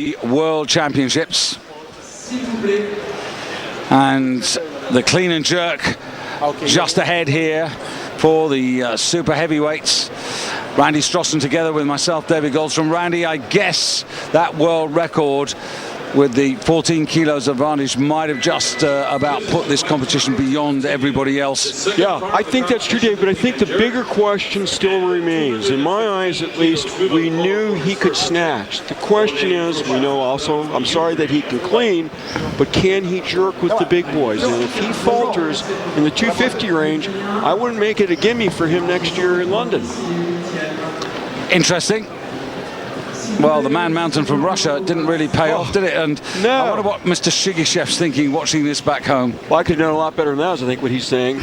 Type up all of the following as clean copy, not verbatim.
The World Championships and the clean and jerk just ahead here for the super heavyweights. Randy Strossen together with myself, David Goldstrom. Randy, I guess that world record with the 14 kilos advantage might have just about put this competition beyond everybody else. Yeah, I think that's true, Dave, but I think the bigger question still remains. In my eyes, at least, we knew he could snatch. The question is, we know also, I'm sorry that he can clean, but can he jerk with the big boys? And if he falters in the 250 range, I wouldn't make it a gimme for him next year in London. Interesting. Well, the man mountain from Russia didn't really pay off, did it? And no. I wonder what Mr. Shigishev's thinking watching this back home. Well, I could have done a lot better than that, I think, what he's saying.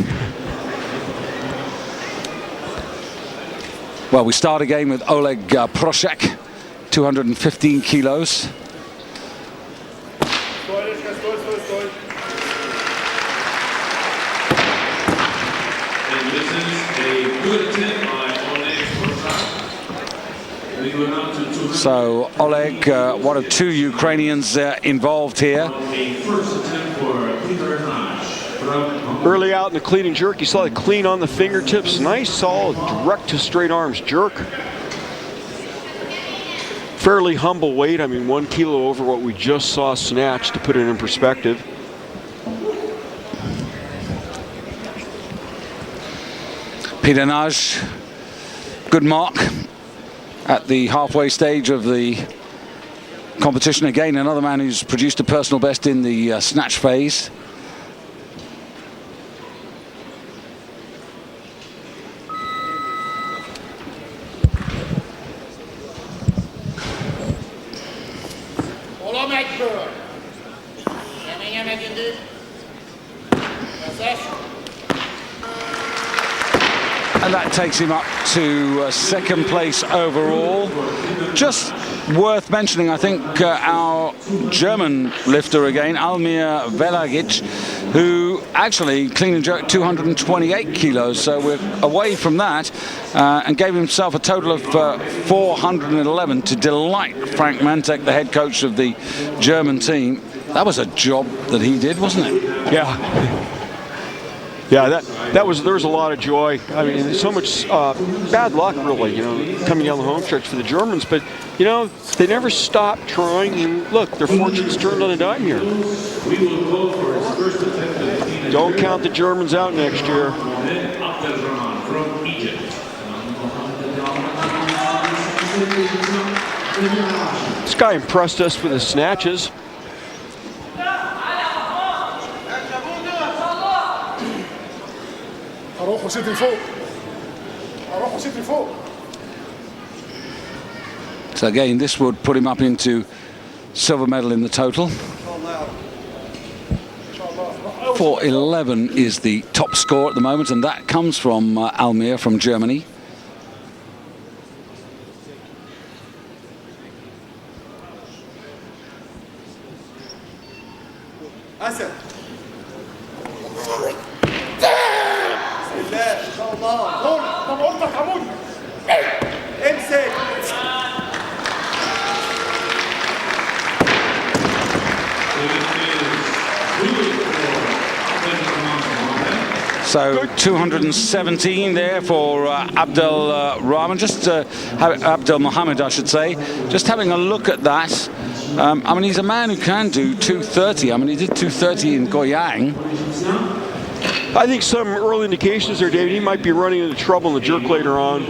Well, we start again with Oleg Proshak, 215 kilos. And this is a good attempt by Oleg Proshak. So Oleg, one of two Ukrainians involved here. Early out in the clean and jerk, you saw the clean on the fingertips. Nice, solid, direct to straight arms jerk. Fairly humble weight. I mean, 1 kilo over what we just saw snatch, to put it in perspective. Pidanaj, good mark at the halfway stage of the competition. Again, another man who's produced a personal best in the snatch phase. And that takes him up to second place overall. Just worth mentioning, I think, our German lifter again, Almir Velagic, who actually clean and jerked 228 kilos. So we're away from that and gave himself a total of 411 to delight Frank Mantek, the head coach of the German team. That was a job that he did, wasn't it? Yeah. Yeah, there was a lot of joy. I mean, so much bad luck, really, you know, coming down the home stretch for the Germans. But, you know, they never stopped trying. And look, their fortunes turned on a dime here. Don't count the Germans out next year. This guy impressed us with his snatches. So again, this would put him up into silver medal in the total. 411 is the top score at the moment, and that comes from Almir from Germany. So 217 there for Abdel Rahman, just Abdel Mohammed, I should say. Just having a look at that. I mean, he's a man who can do 230. I mean, he did 230 in Goyang. I think some early indications there, David, he might be running into trouble in the jerk later on.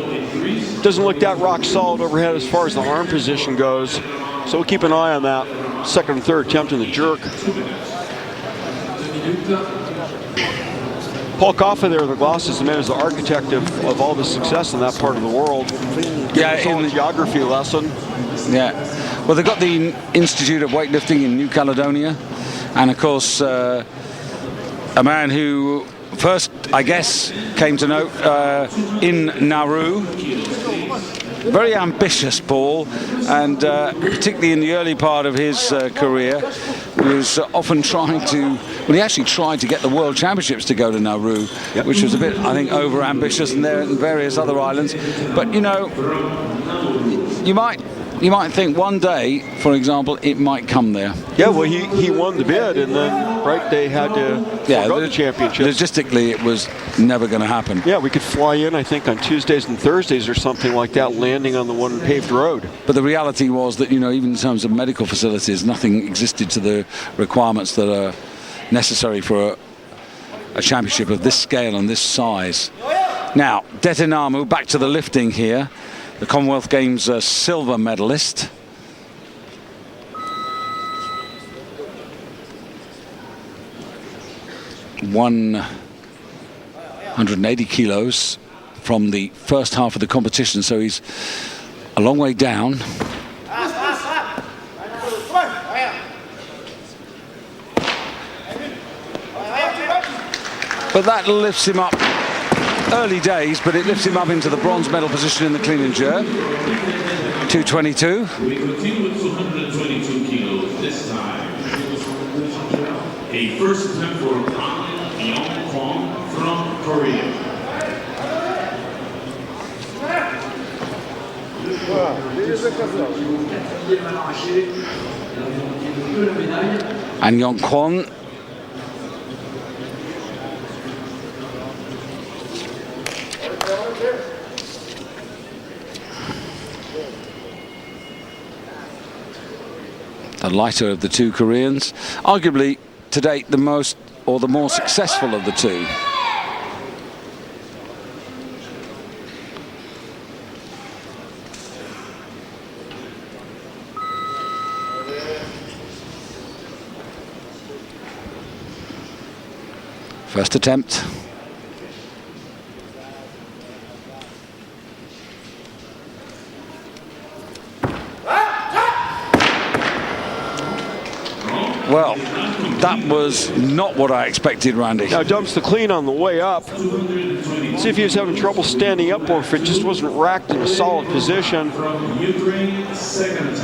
Doesn't look that rock solid overhead as far as the arm position goes. So we'll keep an eye on that second and third attempt in the jerk. Paul Koffa there in the glasses, the man is the architect of all the success in that part of the world. Yeah, in the geography lesson. Yeah, well, they've got the Institute of Weightlifting in New Caledonia, and of course a man who first, I guess, came to note in Nauru. Very ambitious, Paul, and particularly in the early part of his career, he was often trying to, well, he actually tried to get the World Championships to go to Nauru, which was a bit, I think, over-ambitious, and there and various other islands. But, you know, you might you might think one day, for example, it might come there. Yeah, well, he won the bid, and then, right, they had to forgo the championship. Logistically, it was never going to happen. Yeah, we could fly in, I think, on Tuesdays and Thursdays or something like that, landing on the one paved road. But the reality was that, even in terms of medical facilities, nothing existed to the requirements that are necessary for a championship of this scale and this size. Now, Detinamu, back to the lifting here. The Commonwealth Games silver medalist. Won 180 kilos from the first half of the competition, so he's a long way down. But that lifts him up. Early days, but it lifts him up into the bronze medal position in the clean and jerk. 222. We continue with 222 kilos this time. A first attempt for Young Kwon from Korea. And Young Kwon the lighter of the two Koreans, arguably to date the most or the more successful of the two. First attempt. Well, that was not what I expected, Randy. Now dumps the clean on the way up. See if he was having trouble standing up or if it just wasn't racked in a solid position.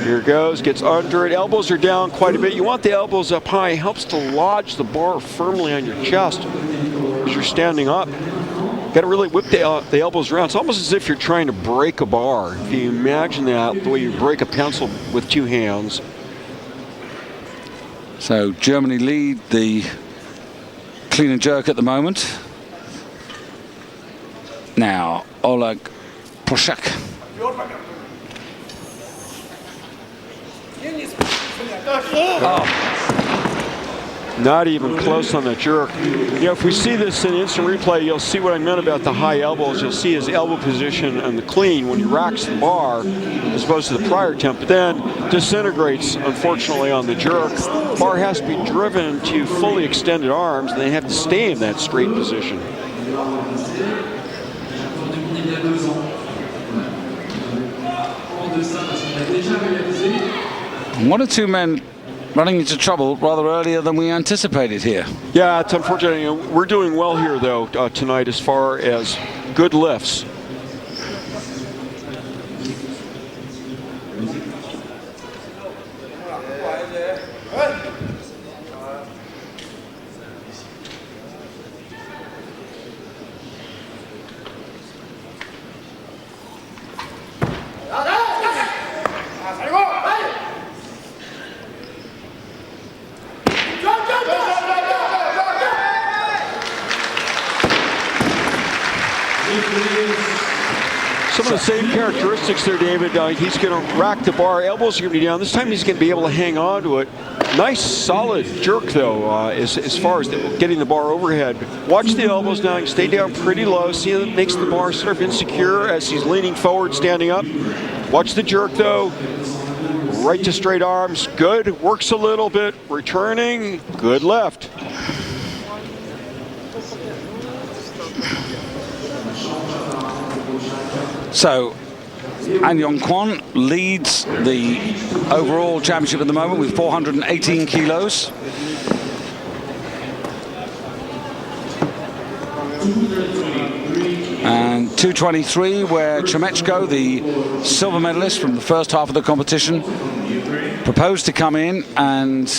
Here goes, gets under it. Elbows are down quite a bit. You want the elbows up high. It helps to lodge the bar firmly on your chest as you're standing up. Got to really whip the elbows around. It's almost as if you're trying to break a bar. If you imagine that, the way you break a pencil with two hands. So Germany lead the clean and jerk at the moment. Now Oleg Proshak. Not even close on the jerk. If we see this in instant replay, you'll see what I meant about the high elbows. You'll see his elbow position on the clean when he racks the bar as opposed to the prior attempt, but then disintegrates, unfortunately, on the jerk. Bar has to be driven to fully extended arms, and they have to stay in that straight position. One or two men running into trouble rather earlier than we anticipated here. Yeah, it's unfortunate. We're doing well here, though, tonight as far as good lifts. Some of the same characteristics there, David. He's going to rack the bar. Elbows are going to be down. This time he's going to be able to hang on to it. Nice, solid jerk, though, as far as getting the bar overhead. Watch the elbows now. You stay down pretty low. See that it makes the bar sort of insecure as he's leaning forward, standing up. Watch the jerk, though. Right to straight arms. Good. Works a little bit. Returning. Good left. So, An Yong Kwon leads the overall championship at the moment with 418 kilos. And 223, where Chemechko, the silver medalist from the first half of the competition, proposed to come in. And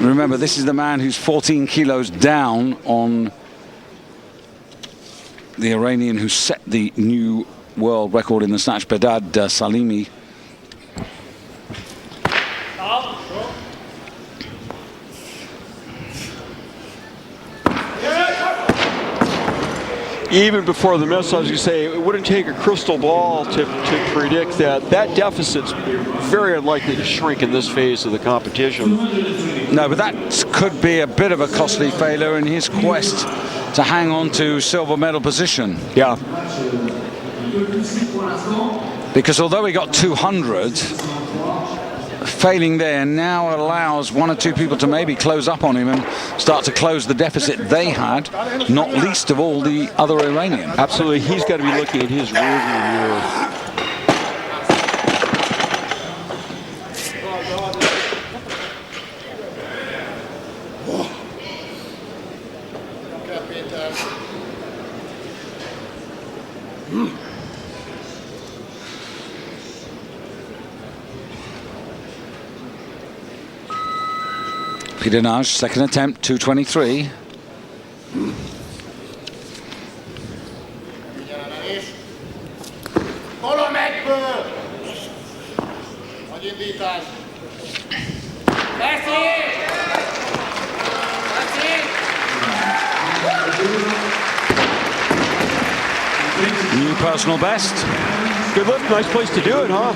remember, this is the man who's 14 kilos down on the Iranian who set the new world record in the snatch, Bedad Salimi. Even before the miss, I was going to say, it wouldn't take a crystal ball to predict that deficit's very unlikely to shrink in this phase of the competition. No, but that could be a bit of a costly failure in his quest to hang on to silver medal position. Yeah. Because although he got 200, failing there now allows one or two people to maybe close up on him and start to close the deficit they had, not least of all the other Iranian. Absolutely. He's got to be looking at his rearview mirror. Pidanaj, second attempt, 223. New personal best. Good lift, nice place to do it, huh?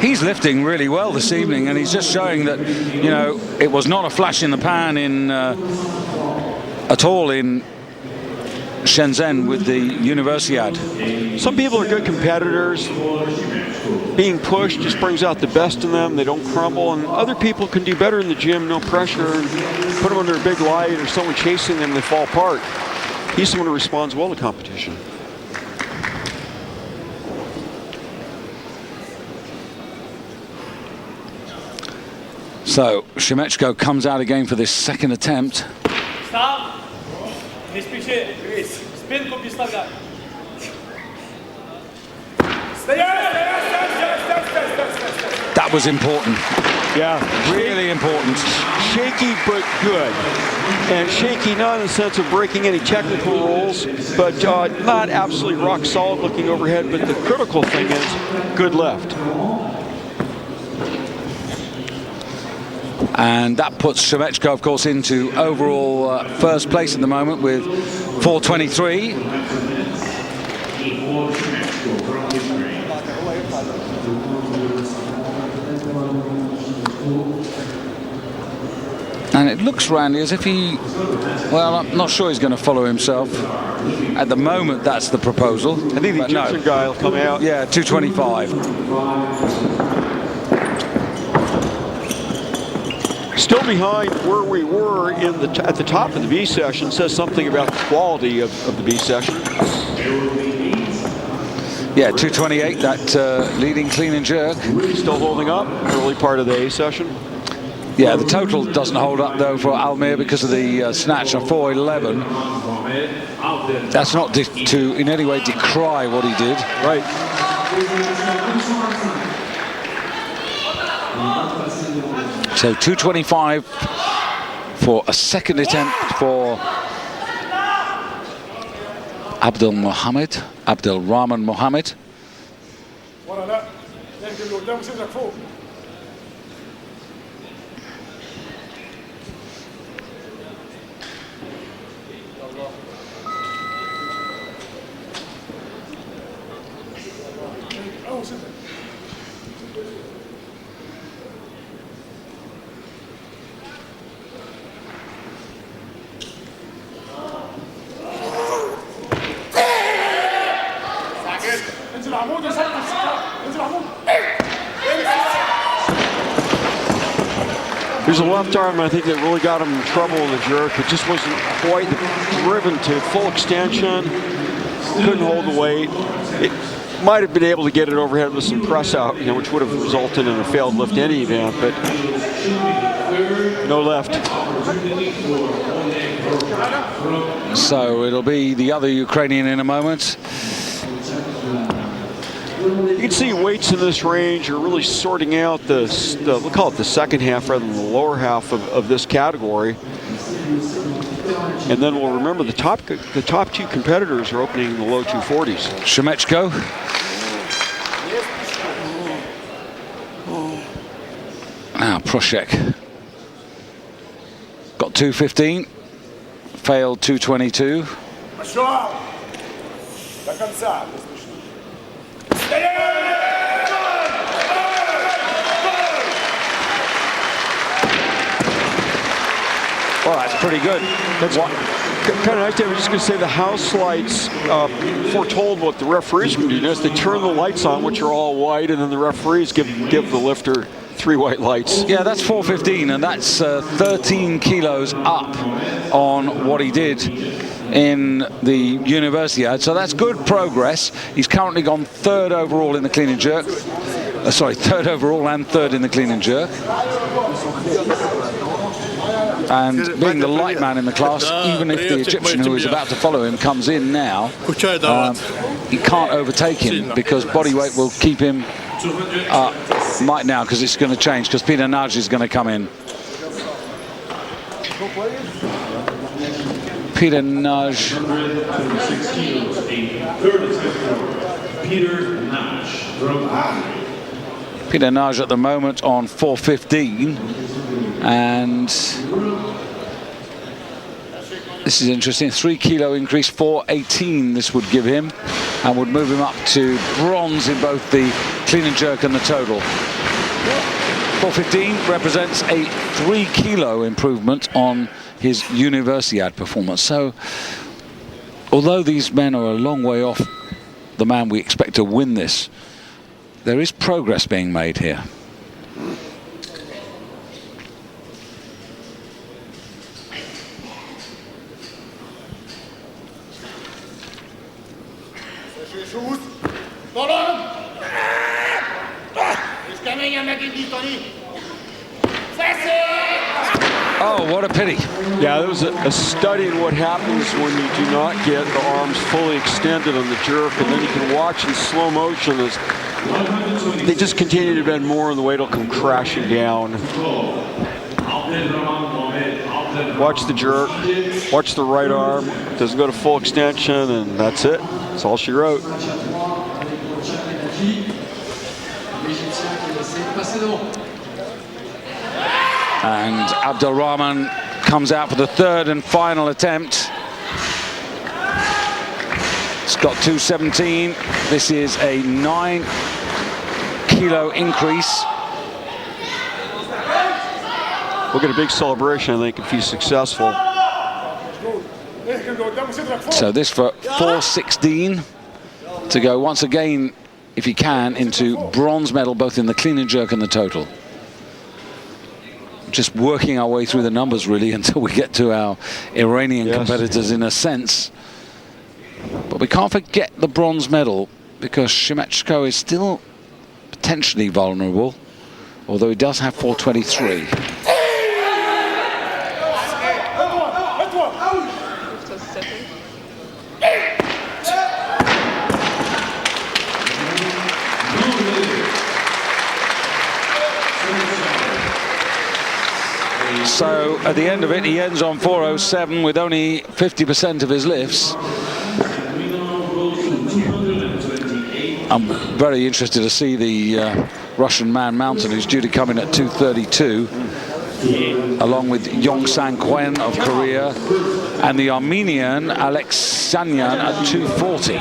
He's lifting really well this evening, and he's just showing that, you know, it was not a flash in the pan at all in Shenzhen with the Universiade. Some people are good competitors. Being pushed just brings out the best in them. They don't crumble, and other people can do better in the gym, no pressure, and put them under a big light or someone chasing them, they fall apart. He's someone who responds well to competition. So Shemechko comes out again for this second attempt. Stop. Не спеши. Спинку представляй. That was important. Yeah. Really important. Shaky but good. And shaky not in the sense of breaking any technical rules, but not absolutely rock solid looking overhead. But the critical thing is good lift. And that puts Shemechko, of course, into overall first place at the moment with 423. And it looks, Randy, as if he, well, I'm not sure he's going to follow himself. At the moment, that's the proposal. I think the Egyptian guy will come out. Yeah, 225. Still behind where we were at the top of the B session. Says something about the quality of the B session. Yeah, 228, that leading clean and jerk. Still holding up, early part of the A session. Yeah, the total doesn't hold up, though, for Almir because of the snatch of 411. That's not to in any way decry what he did. Right. So 225 for a second attempt for Abdel Rahman Mohammed. There's a left arm, I think, that really got him in trouble in the jerk. It just wasn't quite driven to full extension. Couldn't hold the weight. It might have been able to get it overhead with some press out, you know, which would have resulted in a failed lift in any event, but no left. So it'll be the other Ukrainian in a moment. You can see weights in this range are really sorting out we'll call it the second half rather than the lower half of this category. And then we'll remember the top two competitors are opening in the low 240s. Shemechko. Now Proshek. Got 215. Failed 222. Well, that's pretty good. That's kind of nice. I was just going to say the house lights foretold what the referees would do. Notice they turn the lights on, which are all white, and then the referees give the lifter 3 white lights. Yeah, that's 415, and that's 13 kilos up on what he did in the Universiade. So that's good progress. He's currently gone 3rd overall in the clean and jerk. Sorry, 3rd overall and 3rd in the clean and jerk. And being the light man in the class, even if the Egyptian who is about to follow him comes in now, he can't overtake him because body weight will keep him right now, because it's going to change, because Peter Naj is going to come in. Peter Naj. Peter Naj at the moment on 415, and this is interesting. 3 kilo increase, 418 this would give him, and would move him up to bronze in both the clean and jerk and the total. 415 represents a 3 kilo improvement on his Universiade performance. So although these men are a long way off the man we expect to win this, there is progress being made here. Oh, what a pity. Yeah, there was a study in what happens when you do not get the arms fully extended on the jerk, and then you can watch in slow motion as they just continue to bend more and the weight will come crashing down. Watch the jerk, watch the right arm, doesn't go to full extension, and that's it. That's all she wrote. And Abdelrahman comes out for the 3rd and final attempt. It's got 217. This is a 9 kilo increase. We'll get a big celebration, I think, if he's successful. So this for 416 to go once again, if he can, into bronze medal both in the clean and jerk and the total. Just working our way through the numbers really until we get to our Iranian competitors in a sense. But we can't forget the bronze medal, because Shemechko is still potentially vulnerable, although he does have 423. So at the end of it, he ends on 407 with only 50% of his lifts. I'm very interested to see the Russian Man Mountain, who's due to come in at 232, along with Yong-Sang Kwen of Korea and the Armenian Alexanyan at 240.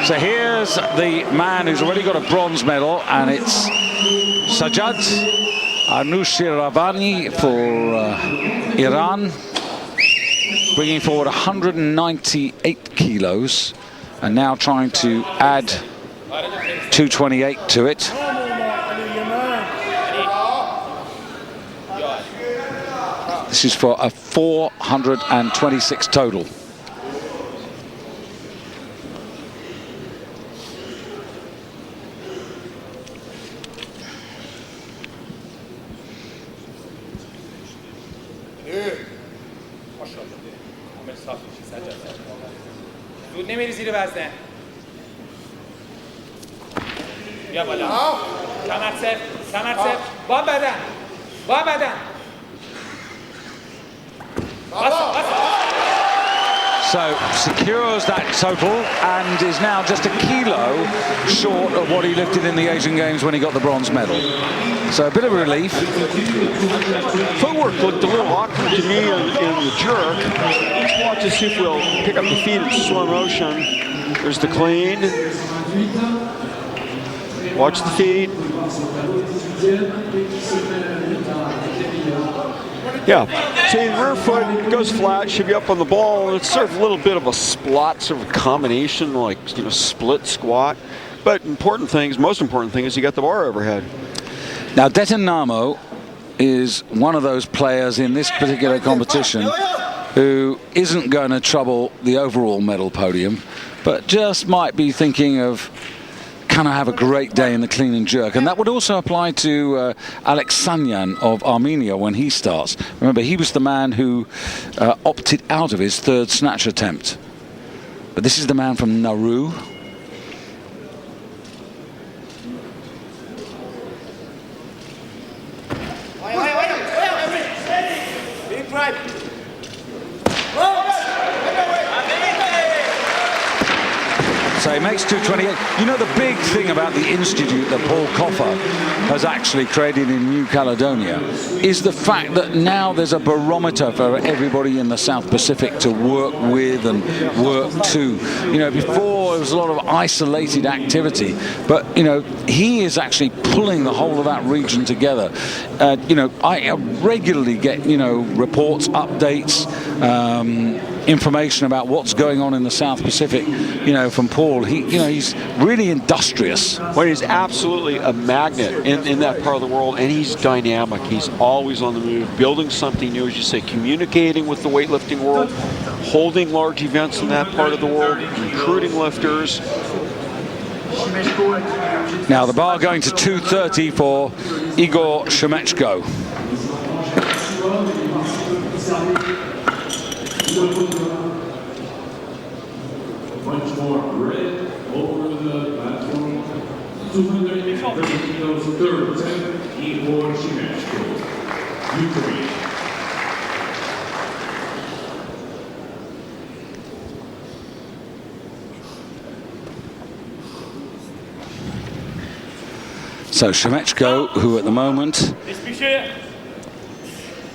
So here's the man who's already got a bronze medal, and it's Sajjad Anushiravani for Iran, bringing forward 198 kilos, and now trying to add 228 to it. This is for a 426 total. نمیری زیر وزنه. بیا بالا. کمر صفر. Somerset. با بدن. با بدن. So secures that total and is now just a kilo short of what he lifted in the Asian Games when he got the bronze medal. So a bit of relief. Footwork looked a little awkward to me in the jerk. Let's watch to see if we'll pick up the feet in slow motion. There's the clean. Watch the feet. Yeah, see, rear foot goes flat, should be up on the ball. It's sort of a little bit of a splot, sort of combination, like, you know, split squat. But most important thing is you got the bar overhead. Now, Detonamo is one of those players in this particular competition who isn't going to trouble the overall medal podium, but just might be thinking of, can I have a great day in the clean and jerk? And that would also apply to Alexanyan of Armenia when he starts. Remember, he was the man who opted out of his third snatch attempt. But this is the man from Nauru. So he makes 2:28. You know, the big thing about the institute that Paul Coffer has actually created in New Caledonia is the fact that now there's a barometer for everybody in the South Pacific to work with and work to. You know, before it was a lot of isolated activity, but, you know, he is actually pulling the whole of that region together. You know, I regularly get, you know, reports, updates, information about what's going on in the South Pacific, you know, from Paul. He's really industrious. Well, he's absolutely a magnet in that part of the world, and he's dynamic. He's always on the move, building something new, as you say, communicating with the weightlifting world, holding large events in that part of the world, recruiting lifters. Now the bar going to 230 for Igor Shemechko. Much more red over the platform. 230 kilos, third attempt, Igor Shemechko, Ukraine. So Shemechko, who at the moment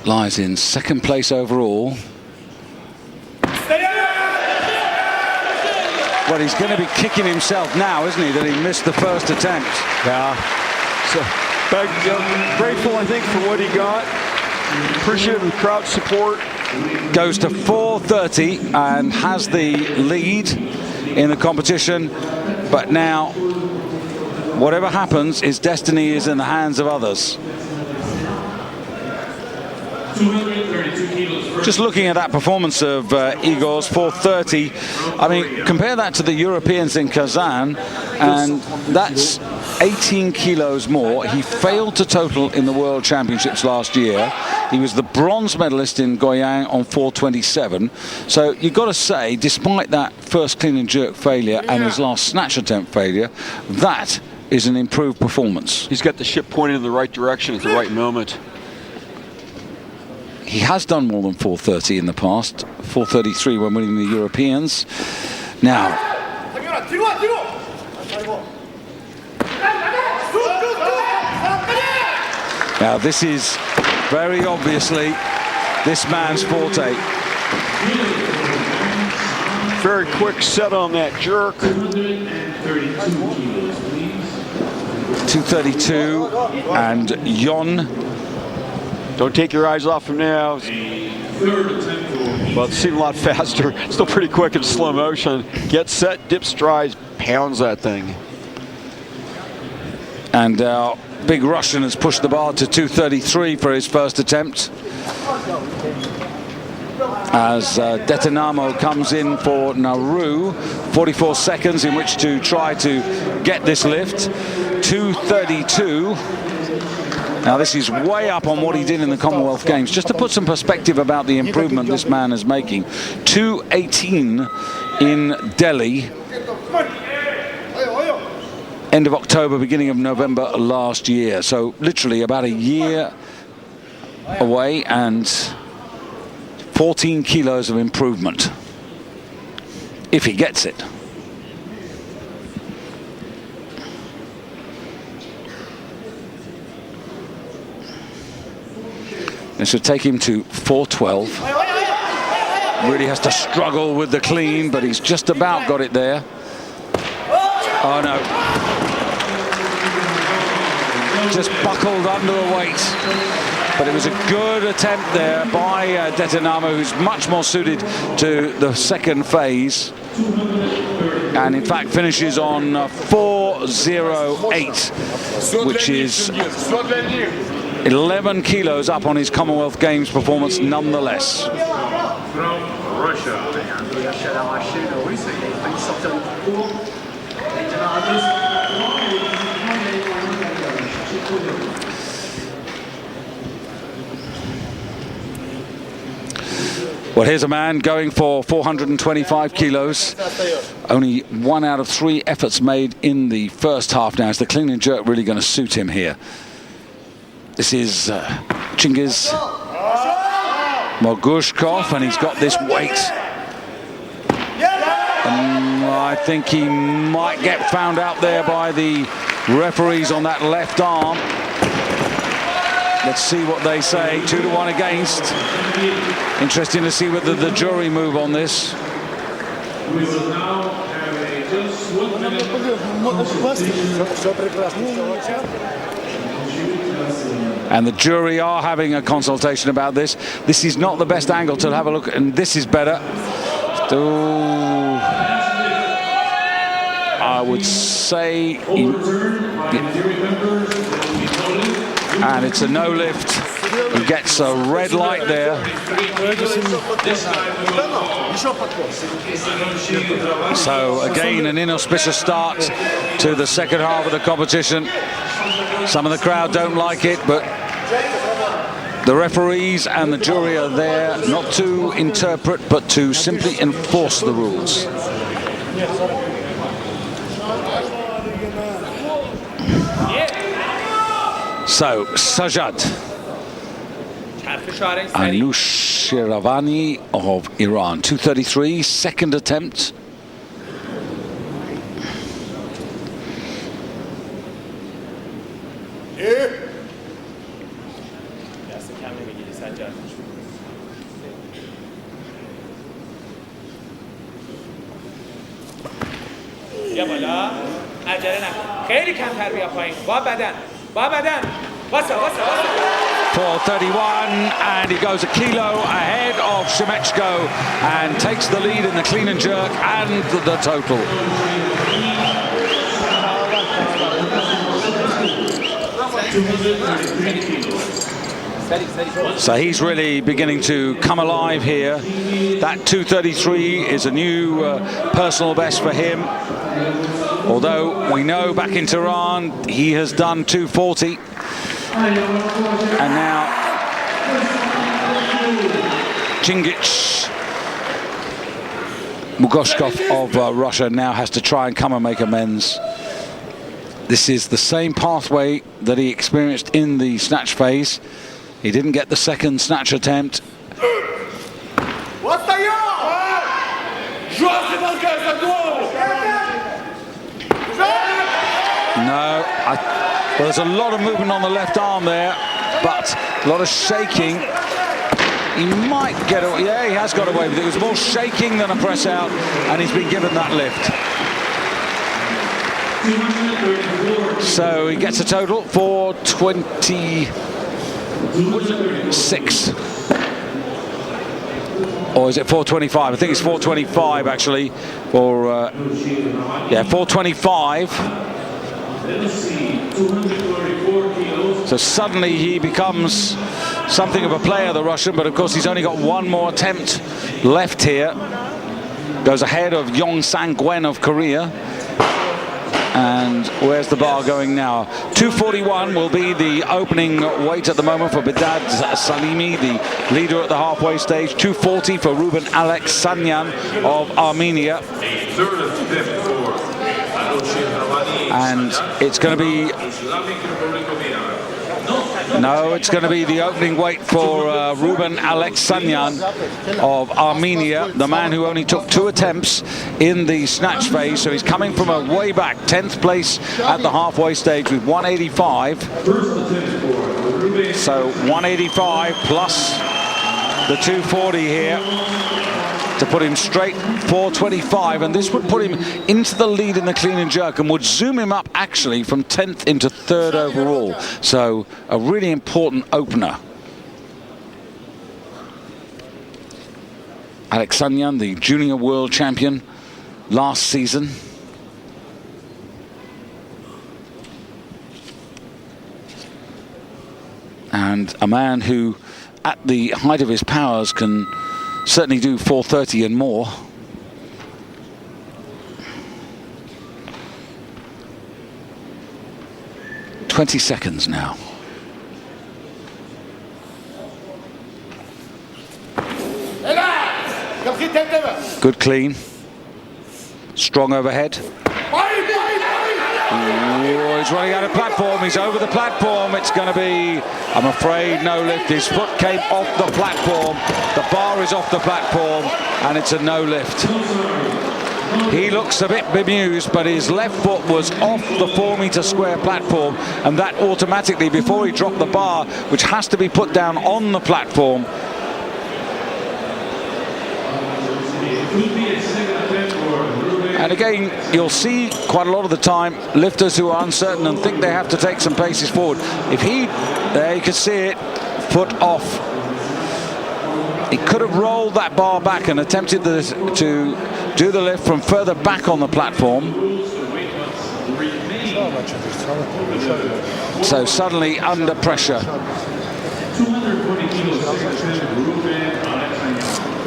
lies in second place overall. Well, he's going to be kicking himself now, isn't he, that he missed the first attempt. Yeah. So, but, grateful, I think, for what he got. Appreciate the crowd support. Goes to 4:30 and has the lead in the competition. But now, whatever happens, his destiny is in the hands of others. 232 kilos. Just looking at that performance of Igor's 4:30, I mean, compare that to the Europeans in Kazan, and that's 18 kilos more. He failed to total in the World Championships last year. He was the bronze medalist in Goyang on 4:27. So you've got to say, despite that first clean and jerk failure and his last snatch attempt failure, that is an improved performance. He's got the ship pointed in the right direction at the right moment. He has done more than 4:30 in the past, 4:33 when winning the Europeans. Now, this is very obviously this man's forte. Very quick set on that jerk. 2:32 and Yon. Don't take your eyes off him now. Well, it seemed a lot faster. Still pretty quick in slow motion. Gets set, dips, strides, pounds that thing. And big Russian has pushed the bar to 2:33 for his first attempt. As Detonamo comes in for Nauru, 44 seconds in which to try to get this lift. 2:32. Now this is way up on what he did in the Commonwealth Games. Just to put some perspective about the improvement this man is making. 2:18 in Delhi. end of October, beginning of November last year. So literally about a year away and 14 kilos of improvement, if he gets it. This would take him to 412. Really has to struggle with the clean, but he's just about got it there. Oh no. Just buckled under the weight. But it was a good attempt there by Detonamo, who's much more suited to the second phase. And in fact finishes on 408, which is 11 kilos up on his Commonwealth Games performance nonetheless. From Russia. Well, here's a man going for 425 kilos. Only 1 out of 3 efforts made in the first half now. Is the clean and jerk really going to suit him here? This is Chingiz Mogushkov, and he's got this weight. I think he might get found out there by the referees on that left arm. Let's see what they say. 2-1 against. Interesting to see whether the jury move on this. We will now have a just 1 minute. And the jury are having a consultation about this. This is not the best angle to have a look, and this is better. I would say, and it's a no lift. He gets a red light there. So again, an inauspicious start to the second half of the competition. Some of the crowd don't like it, but the referees and the jury are there not to interpret, but to simply enforce the rules. So, Sajad Anushiravani of Iran, 233, second attempt. بیا بالا عجله نکن خیلی کمتر بیا پایین با بدن 431, and he goes a kilo ahead of Shemechko and takes the lead in the clean and jerk and the total. So he's really beginning to come alive here. That 233 is a new personal best for him. Although we know back in Tehran he has done 240. And now Chingiz Mogushkov of Russia now has to try and come and make amends. This is the same pathway that he experienced in the snatch phase. He didn't get the second snatch attempt. No, well, there's a lot of movement on the left arm there, but a lot of shaking. He might get away. Yeah, he has got away with it. It was more shaking than a press out, and he's been given that lift. So he gets a total 426. Or is it 425? I think it's 425 actually. For yeah, 425. So suddenly he becomes something of a player, the Russian, but of course he's only got one more attempt left here. Goes ahead of Yong Sang-gwen of Korea. And where's the bar going now? 241 will be the opening weight at the moment for Bedad Salimi, the leader at the halfway stage. 240 for Ruben Aleksanyan of Armenia. And it's going to be... No, it's going to be the opening weight for Ruben Alexanyan of Armenia, the man who only took 2 attempts in the snatch phase. So he's coming from a way back 10th place at the halfway stage with 185. So 185 plus the 240 here to put him straight 425, and this would put him into the lead in the clean and jerk and would zoom him up actually from 10th into 3rd overall. So a really important opener. Alexanyan, the junior world champion last season. And a man who, at the height of his powers, can certainly do 430 and more. "20 seconds now. Good clean. Strong overhead. Oh, he's running out of platform. He's over the platform. It's going to be, I'm afraid, no lift. His foot came off the platform. The bar is off the platform, and it's a no lift. He looks a bit bemused, but his left foot was off the 4-meter square platform, and that automatically, before he dropped the bar, which has to be put down on the platform, and again, you'll see quite a lot of the time lifters who are uncertain and think they have to take some paces forward. If he, there you can see it, foot off. He could have rolled that bar back and attempted to do the lift from further back on the platform. So suddenly under pressure. 220 kilos, 6'10", Ruben Alexanyan.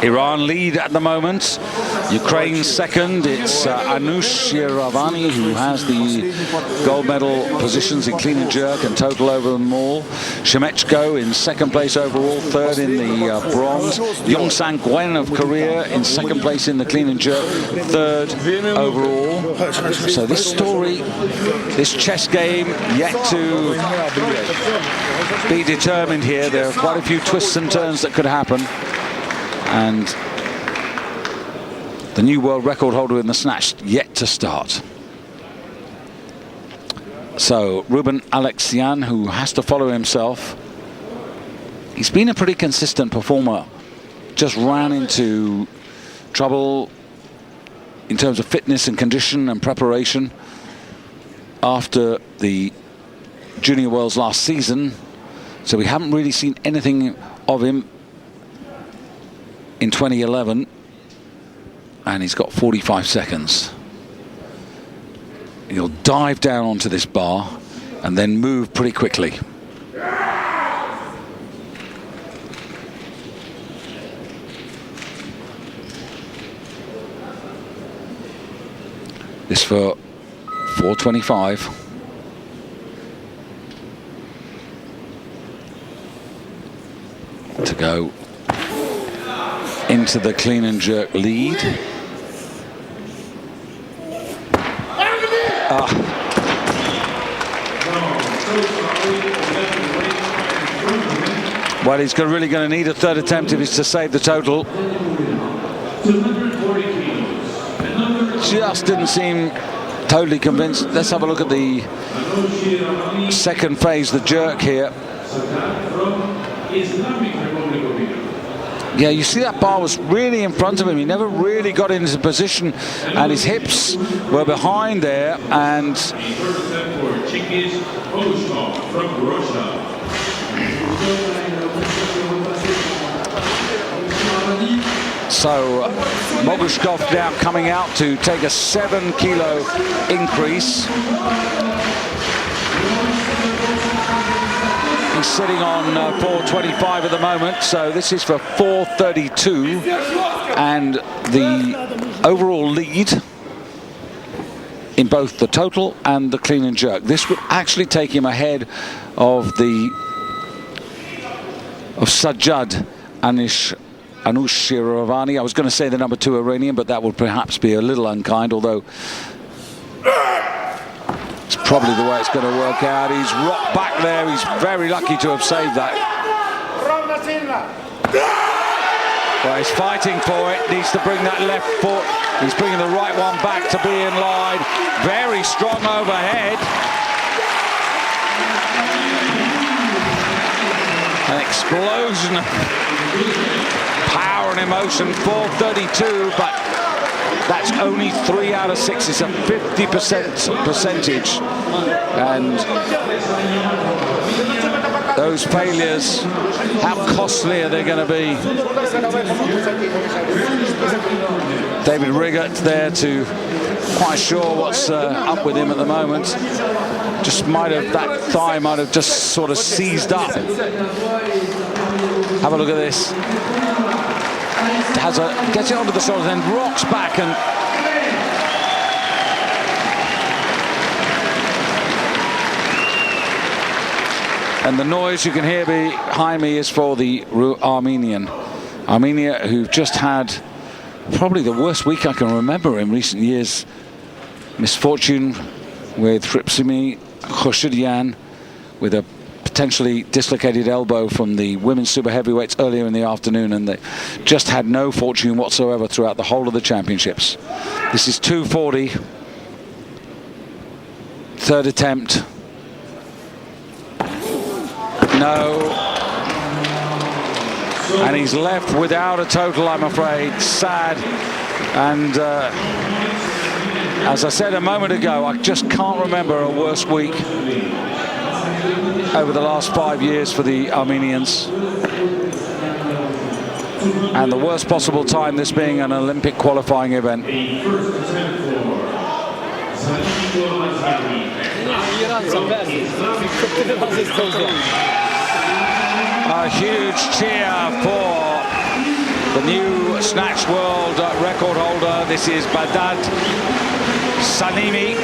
Iran lead at the moment. Ukraine second. It's Anush Yeravani who has the gold medal positions in clean and jerk and total over them all. Shemechko in second place overall, third in the bronze. Yongsang Gwen of Korea in second place in the clean and jerk, third overall. So this story, this chess game, yet to be determined here. There are quite a few twists and turns that could happen, and the new world record holder in the snatch yet to start. So Ruben Alexanyan, who has to follow himself, he's been a pretty consistent performer, just ran into trouble in terms of fitness and condition and preparation after the Junior Worlds last season, so we haven't really seen anything of him in 2011, and he's got 45 seconds. He'll dive down onto this bar and then move pretty quickly. This for 425. To go into the clean and jerk lead. Well, he's really going to need a third attempt if he's to save the total. Just didn't seem totally convinced. Let's have a look at the second phase, the jerk here. Yeah, you see that bar was really in front of him. He never really got into position, and his hips were behind there. And so Mogushkov now coming out to take a 7-kilo increase. He's sitting on 425 at the moment, so this is for 432, and the overall lead in both the total and the clean and jerk. This would actually take him ahead of the of Sajjad Anushiravani. I was going to say the number 2 Iranian, but that would perhaps be a little unkind, although it's probably the way it's going to work out. He's rocked back there. He's very lucky to have saved that. Well, he's fighting for it. Needs to bring that left foot. He's bringing the right one back to be in line. Very strong overhead. An explosion of power and emotion. 432, but that's only 3 out of 6. It's a 50% percentage. And those failures, how costly are they going to be? David Riggott there to quite sure what's up with him at the moment. Just that thigh might have just sort of seized up. Have a look at this. Gets it onto the shoulders and rocks back, and the noise you can hear behind me is for the Armenia, who've just had probably the worst week I can remember in recent years. Misfortune with Hripsimi Khoshidyan with a potentially dislocated elbow from the women's super heavyweights earlier in the afternoon, and they just had no fortune whatsoever throughout the whole of the championships. This is 240. Third attempt. No. And he's left without a total, I'm afraid. Sad. And as I said a moment ago, I just can't remember a worse week over the last 5 years for the Armenians. And the worst possible time, this being an Olympic qualifying event. A huge cheer for the new snatch world record holder. This is Badad Sanimi,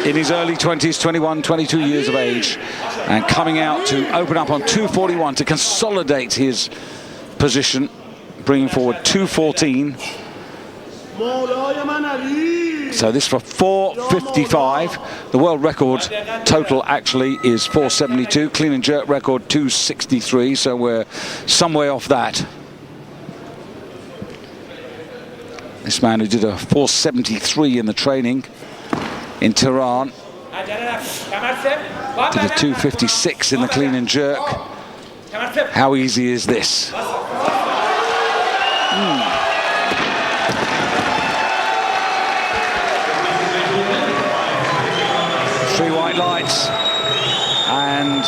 in his early 20s, 21, 22 years of age, and coming out to open up on 241 to consolidate his position, bringing forward 214. So this for 455. The world record total actually is 472. Clean and jerk record 263. So we're some way off that. This man who did a 473 in the training in Tehran did a 256 in the clean and jerk. How easy is this? Three white lights, and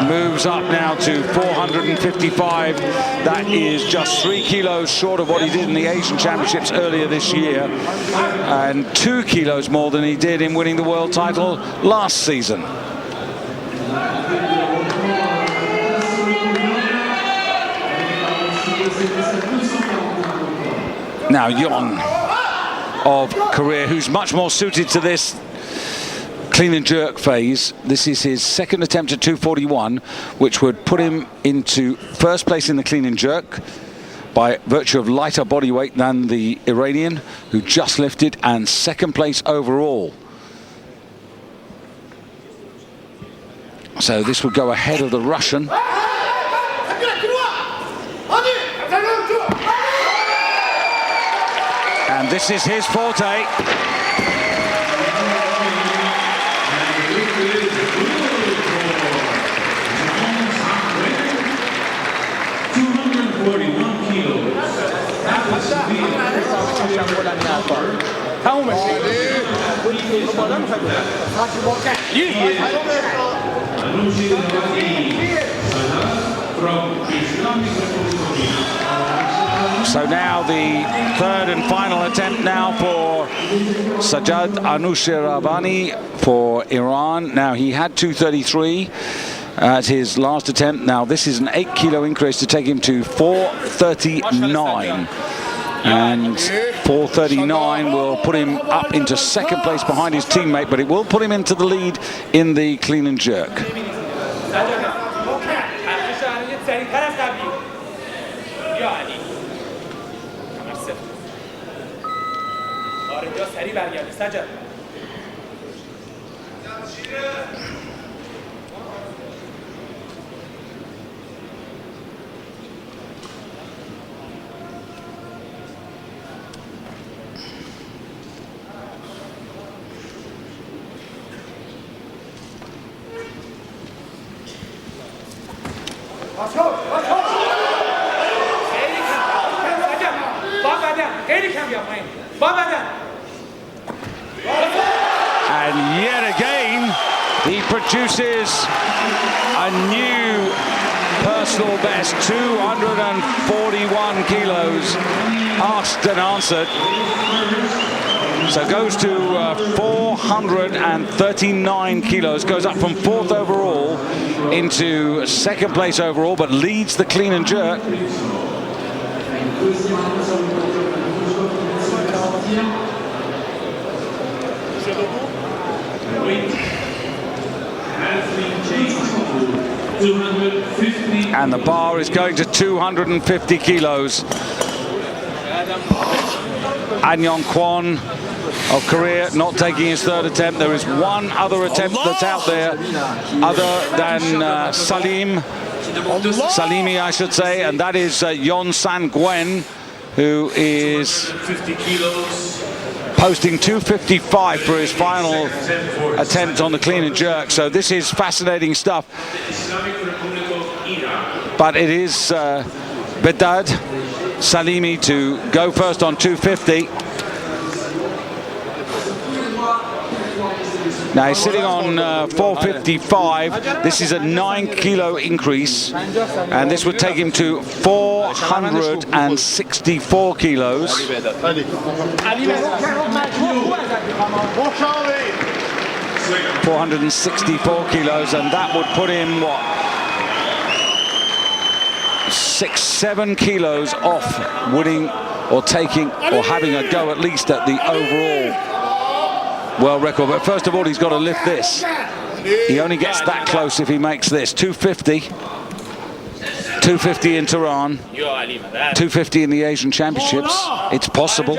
moves up now to 455. That is just 3 kilos short of what he did in the Asian Championships earlier this year, and 2 kilos more than he did in winning the world title last season. Now Yon of Korea, who's much more suited to this clean and jerk phase. This is his second attempt at 241, which would put him into first place in the clean and jerk by virtue of lighter body weight than the Iranian, who just lifted, and second place overall. So this would go ahead of the Russian. And this is his forte. So now the third and final attempt now for Sajjad Anushiravani for Iran. Now he had 233 at his last attempt. Now this is an 8 kilo increase to take him to 439. And 439 will put him up into second place behind his teammate, but it will put him into the lead in the clean and jerk. آره یا سریع برگردی سجاد. And yet again, he produces a new personal best, 241 kilos, asked and answered. So goes to 439 kilos, goes up from 4th overall into 2nd place overall, but leads the clean and jerk. And the bar is going to 250 kilos. An Yong Kwon of Korea not taking his 3rd attempt. There is one other attempt that's out there other than Salimi, I should say, and that is Yon San Gwen, who is posting 255 for his final attempt on the clean and jerk. So this is fascinating stuff. But it is Bedad Salimi to go first on 250. Now he's sitting on 455. This is a 9 kilo increase, and this would take him to 464 kilos. 464 kilos, and that would put him, what, 6-7 kilos off winning or taking or having a go at least at the overall world record. But first of all, he's got to lift this. He only gets that close if he makes this. 250. 250 in Tehran. 250 in the Asian Championships. It's possible.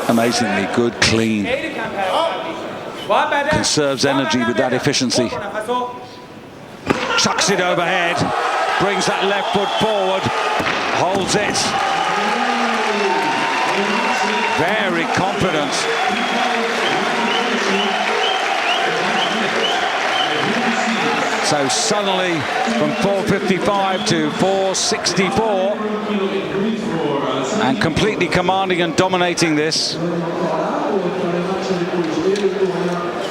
Amazingly good, clean. Conserves energy with that efficiency. Chucks it overhead. Brings that left foot forward. Holds it. Very confident. So suddenly from 455 to 464 and completely commanding and dominating this.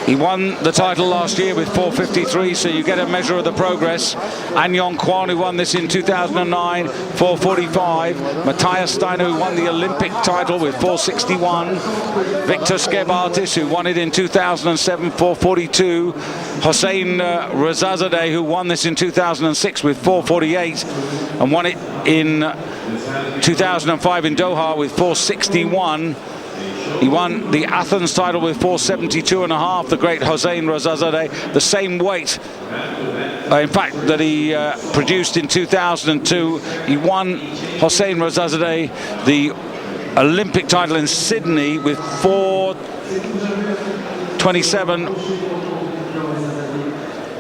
He won the title last year with 453, so you get a measure of the progress. An Yong Kwon, who won this in 2009, 445. Matthias Steiner, who won the Olympic title with 461. Victor Skebartis, who won it in 2007, 442. Hossein Rezazadeh, who won this in 2006 with 448 and won it in 2005 in Doha with 461. He won the Athens title with 472.5, the great Hossein Rezazadeh, the same weight, in fact, that he produced in 2002. He won, Hossein Rezazadeh, the Olympic title in Sydney with 427.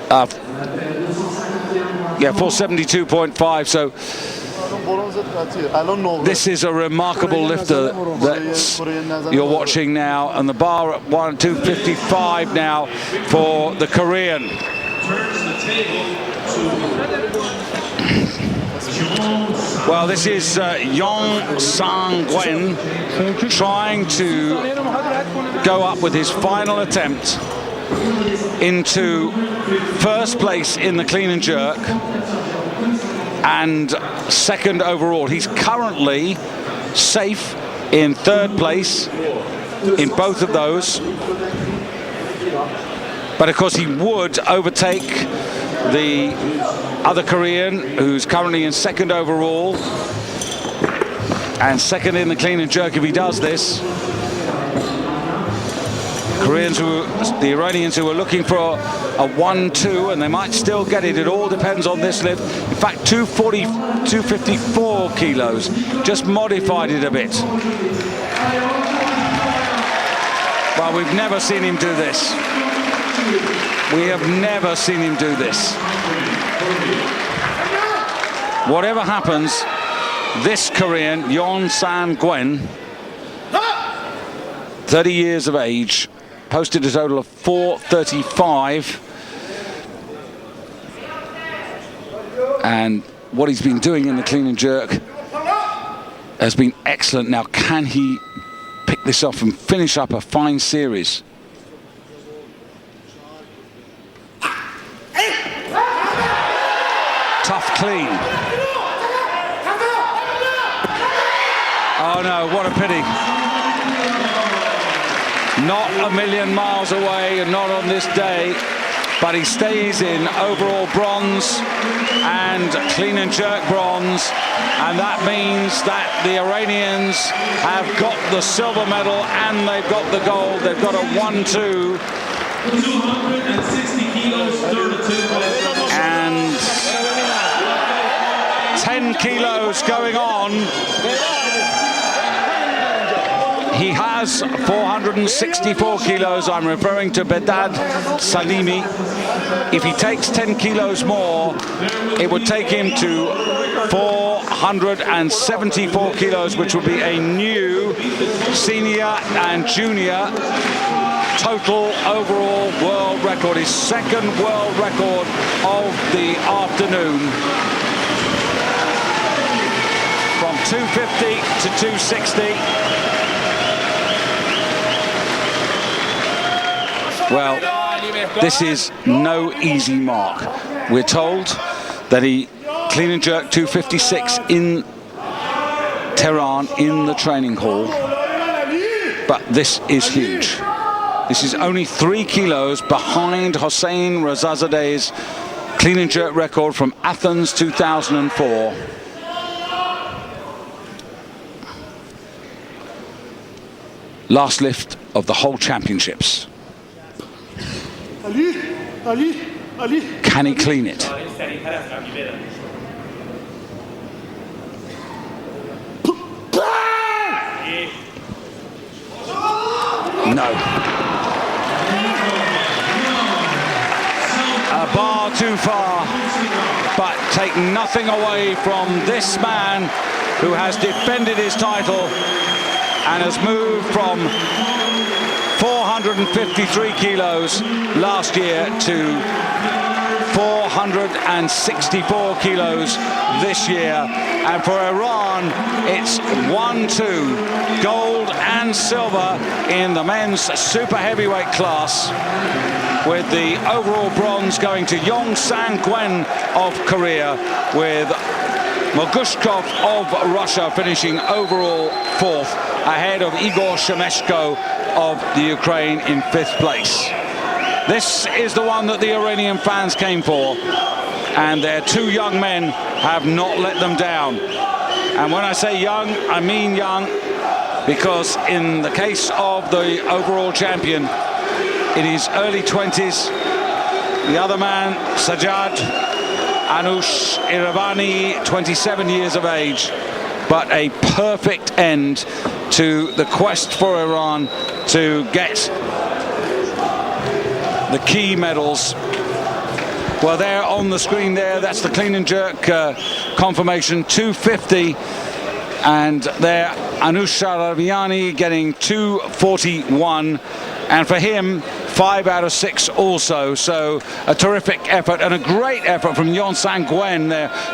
472.5. So this is a remarkable lifter that you're watching now, and the bar at 255 now for the Korean. Well, this is Yong Sang Gwen trying to go up with his final attempt into first place in the clean and jerk and second overall. He's currently safe in third place in both of those, but of course he would overtake the other Korean, who's currently in second overall and second in the clean and jerk if he does this. the Iranians who are looking for a 1-2, and they might still get it. It all depends on this lift. In fact, 254 kilos, just modified it a bit. Well, we've never seen him do this. We have never seen him do this. Whatever happens, this Korean, Yeon Sang-gwen, 30 years of age, posted a total of 435. And what he's been doing in the clean and jerk has been excellent. Now, can he pick this off and finish up a fine series? Tough clean. Oh no, what a pity. Not a million miles away and not on this day, but he stays in overall bronze and clean and jerk bronze, and that means that the Iranians have got the silver medal and they've got the gold. They've got a 1-2. 260 kilos, 32. And 10 kilos going on. He has 464 kilos. I'm referring to Bedad Salimi. If he takes 10 kilos more, it would take him to 474 kilos, which would be a new senior and junior total overall world record. His second world record of the afternoon. From 250 to 260. Well, this is no easy mark. We're told that he clean and jerk 256 in Tehran in the training hall, but this is huge. This is only 3 kilos behind Hossein Rezazade's clean and jerk record from Athens 2004. Last lift of the whole championships. Can he clean it? No. A bar too far, but take nothing away from this man who has defended his title and has moved from 453 kilos last year to 464 kilos this year. And for Iran, it's 1-2, gold and silver in the men's super heavyweight class, with the overall bronze going to Yeon Sang-gwen of Korea, with Mogushkov of Russia finishing overall 4th, ahead of Igor Shemeshko of the Ukraine in 5th place. This is the one that the Iranian fans came for, and their 2 young men have not let them down. And when I say young, I mean young, because in the case of the overall champion, in his early 20s, the other man, Sajjad Anush Iravani, 27 years of age, but a perfect end to the quest for Iran to get the key medals. Well, there on the screen there, that's the clean and jerk confirmation, 250, and there Anush Iravani getting 241, and for him 5 out of 6 also. So a terrific effort and a great effort from Yeon Sang-gwen there